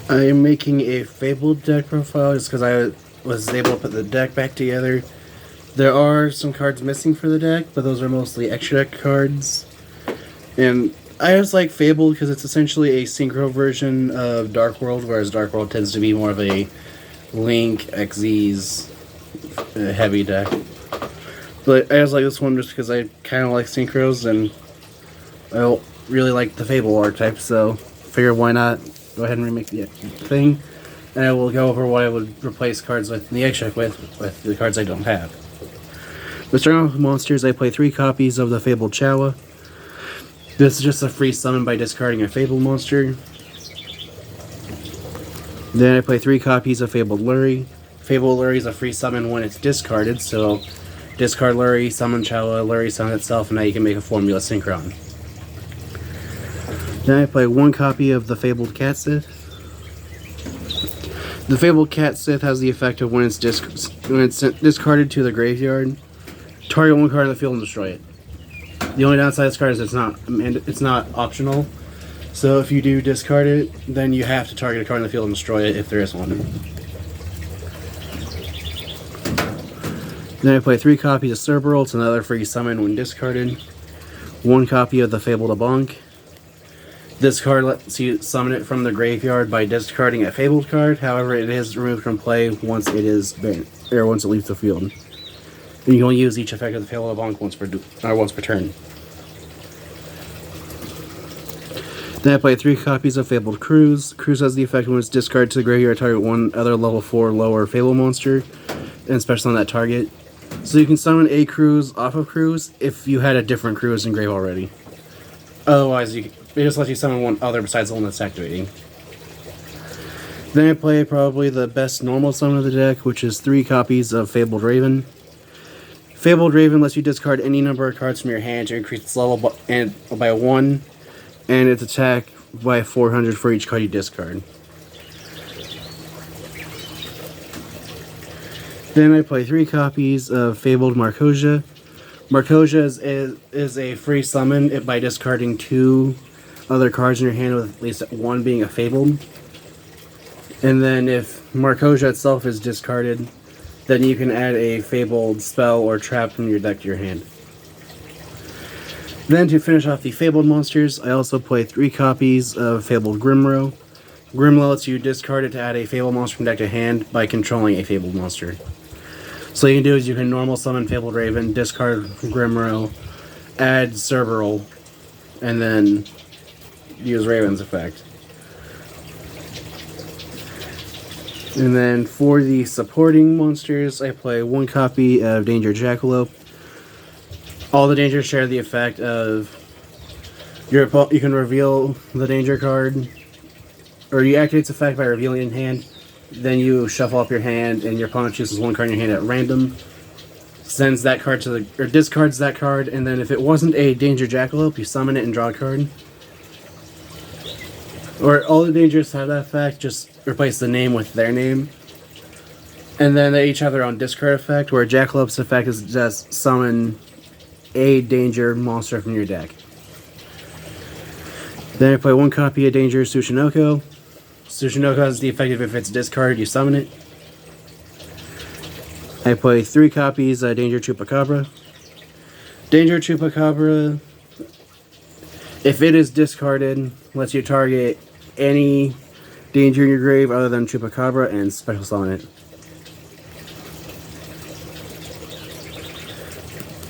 I am making a fabled deck profile just because I was able to put the deck back together. There are some cards missing for the deck, but those are mostly extra deck cards. And I just like Fabled because it's essentially a synchro version of Dark World, whereas Dark World tends to be more of a Link, XYZ heavy deck. But I just like this one just because I kind of like synchros and I don't really like the Fable archetype, so figure why not go ahead and remake the thing. And I will go over what I would replace cards with in the extra deck with the cards I don't have. But starting off with monsters, I play 3 copies of the Fabled Chawa. This is just a free summon by discarding a Fabled monster. Then I play 3 copies of Fabled Lurry. Fabled Lurry is a free summon when it's discarded, so discard Lurry, summon Chawa, Lurry summon itself, and now you can make a Formula Synchron. Then I play 1 copy of the Fabled Cat Sith. The Fabled Cat Sith has the effect of when it's discarded to the graveyard, target 1 card in the field and destroy it. The only downside of this card is it's not optional. So if you do discard it, then you have to target a card in the field and destroy it if there is one. Then I play 3 copies of Cerberus. It's another free summon when discarded. 1 copy of the Fabled Abonk. This card lets you summon it from the graveyard by discarding a Fabled card. However, it is removed from play once it is banned, or once it leaves the field. And you can only use each effect of the Fabled Abonk once per turn. Then I play 3 copies of Fabled Cruise. Cruise has the effect when it's discarded to the graveyard, target 1 other level 4 lower Fable monster, and special on that target. So you can summon a Cruise off of Cruise if you had a different Cruise in grave already. Otherwise, it just lets you summon 1 other besides the one that's activating. Then I play probably the best normal summon of the deck, which is 3 copies of Fabled Raven. Fabled Raven lets you discard any number of cards from your hand to increase its level by 1, and its attack by 400 for each card you discard. Then I play 3 copies of Fabled Marcosia. Marcosia is a free summon by discarding 2 other cards in your hand, with at least 1 being a Fabled. And then if Marcosia itself is discarded, then you can add a Fabled spell or trap from your deck to your hand. Then to finish off the Fabled monsters, I also play 3 copies of Fabled Grimro. Grimlo lets you discard it to add a Fabled monster from deck to hand by controlling a Fabled monster. So what you can do is you can normal summon Fabled Raven, discard Grimro, add Cerberus, and then use Raven's effect. And then for the supporting monsters, I play 1 copy of Danger Jackalope. All the dangers share the effect of you can reveal the danger card, or you activate its effect by revealing it in hand. Then you shuffle up your hand, and your opponent chooses 1 card in your hand at random, sends that card to or discards that card, and then if it wasn't a Danger Jackalope, you summon it and draw a card. Or all the dangers have that effect, just replace the name with their name. And then they each have their own discard effect, where Jackalope's effect is just summon a danger monster from your deck. Then I play 1 copy of Danger Tsushinoko. Tsushinoko has the effect of if it's discarded, you summon it. I play 3 copies of Danger Chupacabra. Danger Chupacabra, if it is discarded, lets you target any danger in your grave other than Chupacabra and special summon it.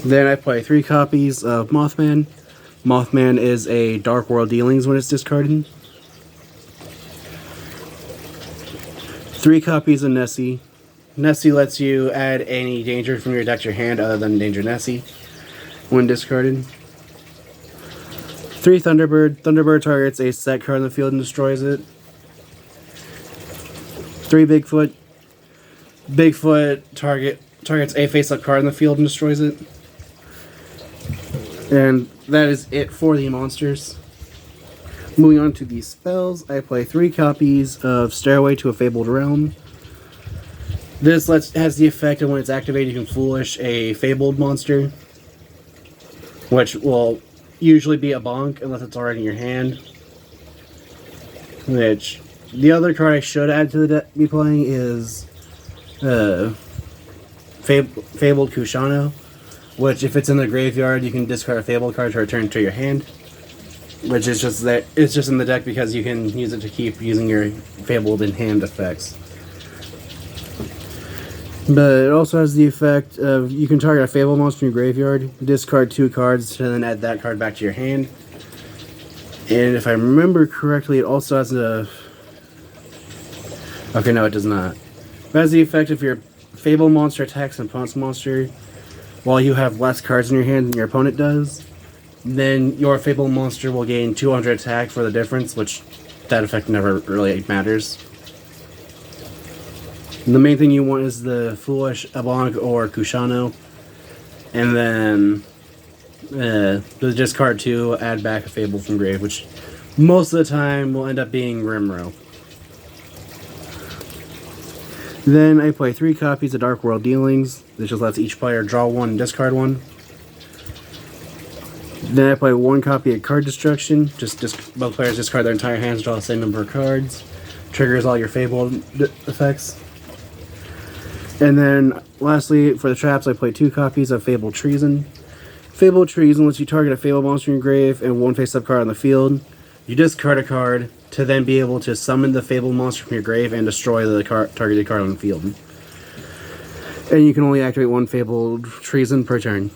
Then I play 3 copies of Mothman. Mothman is a Dark World Dealings when it's discarded. 3 copies of Nessie. Nessie lets you add any danger from your deck to your hand other than Danger Nessie when discarded. 3 Thunderbird. Thunderbird targets a set card in the field and destroys it. 3 Bigfoot. Bigfoot targets a face-up card in the field and destroys it. And that is it for the monsters. Moving on to the spells, I play 3 copies of Stairway to a Fabled Realm. This has the effect of when it's activated, you can Foolish a Fabled monster, which will usually be a bonk unless it's already in your hand, which The other card I should add to the deck be playing is Fabled Kushano, which if it's in the graveyard, you can discard a Fabled card to return to your hand. Which is just that it's just in the deck because you can use it to keep using your Fabled in hand effects. But it also has the effect of you can target a Fabled monster in your graveyard, discard 2 cards, and then add that card back to your hand. And if I remember correctly, it also has a... Okay, no, it does not. It has the effect if your Fabled monster attacks an opponent's monster while you have less cards in your hand than your opponent does, then your Fabled monster will gain 200 attack for the difference, which that effect never really matters. The main thing you want is the Foolish, Ebonk, or Kushano. And then the discard 2, add back a Fable from grave, which most of the time will end up being Rimro. Then I play 3 copies of Dark World Dealings. This just lets each player draw 1 and discard 1. Then I play 1 copy of Card Destruction. Just both players discard their entire hands, draw the same number of cards. Triggers all your Fabled effects. And then, lastly, for the traps, I play 2 copies of Fabled Treason. Fabled Treason lets you target a Fabled monster in your grave and 1 face-up card on the field. You discard a card to then be able to summon the Fabled monster from your grave and destroy the targeted card on the field. And you can only activate 1 Fabled Treason per turn.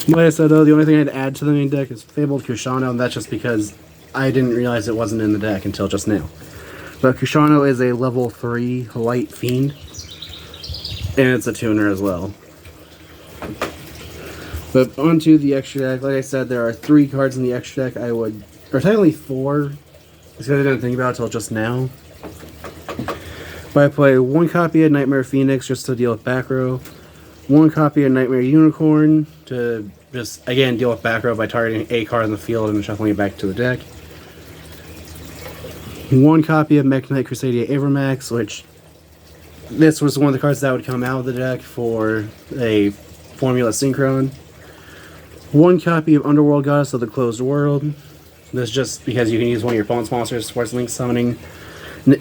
Like I said, though, the only thing I'd add to the main deck is Fabled Kushano, and that's just because I didn't realize it wasn't in the deck until just now. But Kushano is a level 3 Light Fiend, and it's a tuner as well. But onto the extra deck. Like I said, there are 3 cards in the extra deck or technically 4, because I didn't think about it until just now. But I play 1 copy of Nightmare Phoenix just to deal with back row, 1 copy of Nightmare Unicorn to just, again, deal with back row by targeting a card in the field and shuffling it back to the deck. 1 copy of Mech Knight Crusadia Avermax, which this was one of the cards that would come out of the deck for a Formula Synchron. 1 copy of Underworld Goddess of the Closed World. This is just because you can use one of your opponent's monsters towards link summoning.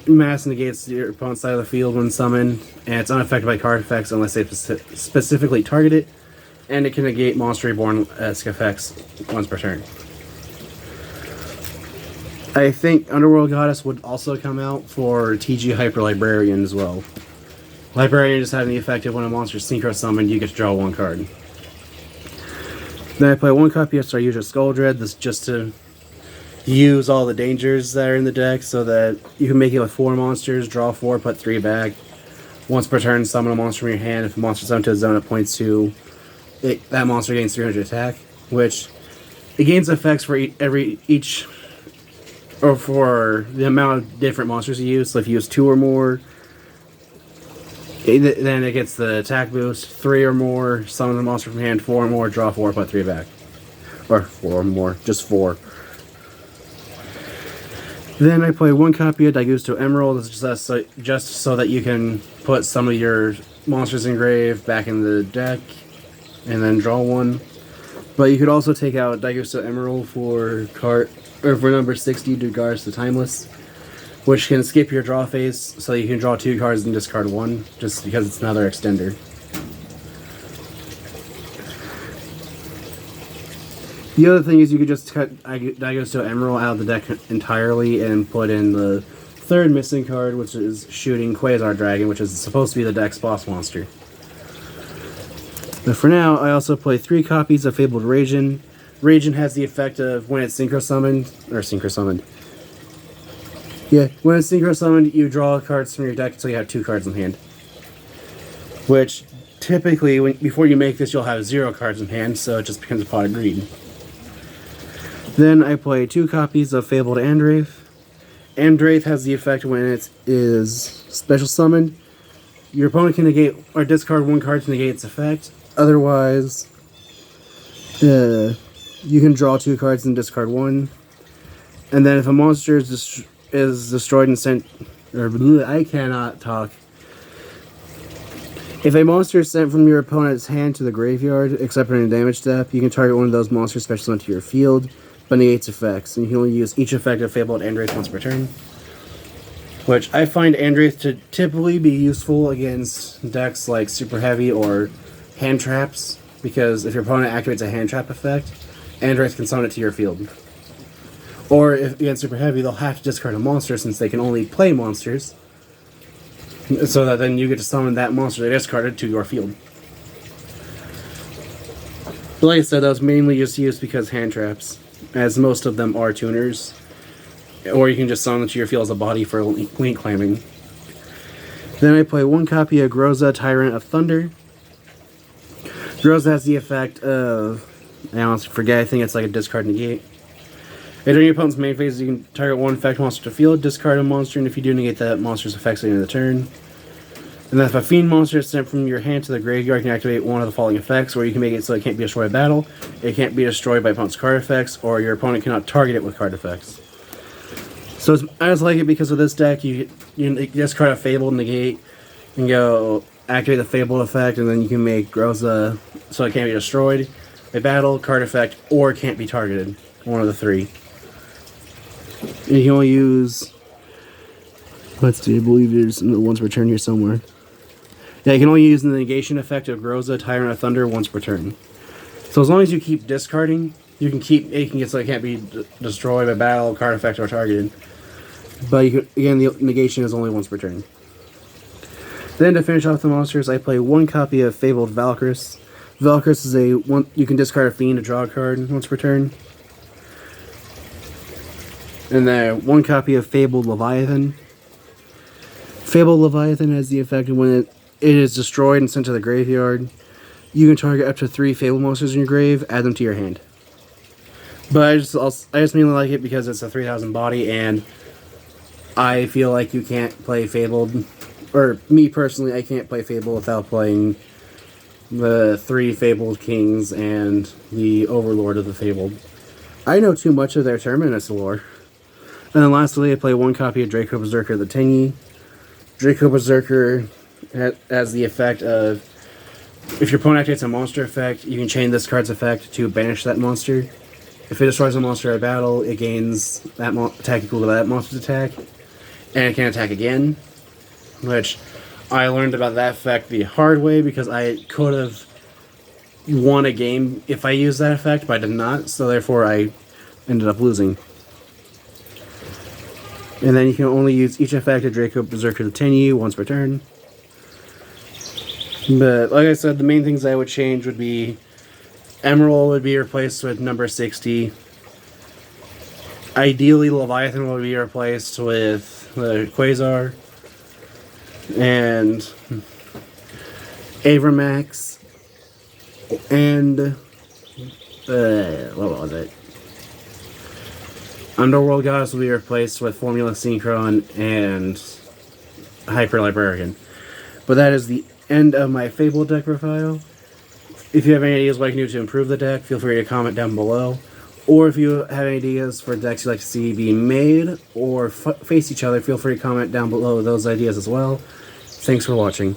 Mass negates your opponent's side of the field when summoned, and it's unaffected by card effects unless they specifically target it, and it can negate Monster Reborn-esque effects once per turn. I think Underworld Goddess would also come out for TG Hyper Librarian as well. Librarian just having the effect of when a monster is synchro summoned, you get to draw 1 card. Then I play 1 copy of Staryuja Skulldread. This is just to use all the dangers that are in the deck so that you can make it with 4 monsters, draw 4, put 3 back. Once per turn, summon a monster from your hand. If a monster is summoned to a zone at point 2, that monster gains 300 attack, which it gains effects for for the amount of different monsters you use. So if you use 2 or more, then it gets the attack boost. 3 or more, summon the monster from hand. 4 or more, draw 4, put 3 back. Or 4 or more, just 4. Then I play 1 copy of Daigusto Emerald. This is just so that you can put some of your monsters in grave back in the deck, and then draw 1. But you could also take out Daigusto Emerald for number 60, Dugar's the Timeless, which can skip your draw phase, so you can draw 2 cards and discard 1, just because it's another extender. The other thing is you could just cut Daigusto Emerald out of the deck entirely and put in the 3rd missing card, which is Shooting Quasar Dragon, which is supposed to be the deck's boss monster. But for now, I also play 3 copies of Fabled Ragin. Ragin has the effect of when it's synchro summoned. Yeah, when it's synchro summoned, you draw cards from your deck until you have 2 cards in hand. Which, typically, before you make this, you'll have 0 cards in hand, so it just becomes a pot of greed. Then I play 2 copies of Fabled Andraith. Andraith has the effect when it is special summoned. Your opponent can negate or discard 1 card to negate its effect. Otherwise, you can draw 2 cards and discard 1. And then if a monster is destroyed and sent... I cannot talk. If a monster is sent from your opponent's hand to the graveyard, except for any damage step, you can target one of those monsters special summoned to your field. but negates effects. And you can only use each effect of fabled Andraith once per turn. Which I find Andraith to typically be useful against decks like Super Heavy or Hand Traps, because if your opponent activates a Hand Trap effect, Andraith can summon it to your field. Or if against Super Heavy, they'll have to discard a monster since they can only play monsters, so that then you get to summon that monster they discarded to your field. But like I said, that was mainly just used because Hand Traps, as most of them are tuners. Or you can just summon it to your field as a body for link claiming. Then I play one copy of Groza, Tyrant of Thunder. Groza has the effect of, I honestly forget, I think it's like a discard negate. During your opponent's main phase, you can target one effect monster to field, discard a monster, and if you do, negate that monster's effects at the end of the turn. And then if a fiend monster is sent from your hand to the graveyard, you can activate one of the following effects, or you can make it so it can't be destroyed by battle, it can't be destroyed by opponent's card effects, or your opponent cannot target it with card effects. So I just like it because with this deck, you discard a Fabled negate and go activate the Fabled effect, and then you can make Groza so it can't be destroyed by battle, card effect, or it can't be targeted. One of the three. And you can only use, let's see, I believe there's once per turn here somewhere. Yeah, you can only use the negation effect of Groza, Tyrant of Thunder once per turn. So as long as you keep discarding, you can keep making it so it can't be destroyed by battle, card effect, or targeted. But you can, again, the negation is only once per turn. Then to finish off the monsters, I play one copy of Fabled Valkyris. Valkyris is you can discard a fiend to draw a card once per turn. And then one copy of Fabled Leviathan. Fabled Leviathan has the effect of when it is destroyed and sent to the graveyard, you can target up to 3 Fabled monsters in your grave, add them to your hand. But I just mainly like it because it's a 3000 body, and I feel like you can't play Fabled, or me personally, I can't play Fabled without playing the 3 Fabled Kings and the Overlord of the Fabled. I know too much of their Terminus lore. And then lastly, I play one copy of Draco Berserker the Tingy. Draco Berserker has the effect of, if your opponent activates a monster effect, you can chain this card's effect to banish that monster. If it destroys a monster at battle, it gains that attack equal to that monster's attack, and it can attack again. Which I learned about that effect the hard way because I could have won a game if I used that effect, but I did not, so therefore I ended up losing. And then you can only use each effect of Draco Berserker to 10 once per turn. But like I said, the main things I would change would be Emerald would be replaced with number 60. Ideally, Leviathan would be replaced with the Quasar. And Avramax. And what was it? Underworld Goddess will be replaced with Formula Synchron and Hyper Librarian. But that is the end of my Fable deck profile. If you have any ideas what I can do to improve the deck, feel free to comment down below. Or if you have any ideas for decks you'd like to see being made or face each other, feel free to comment down below those ideas as well. Thanks for watching.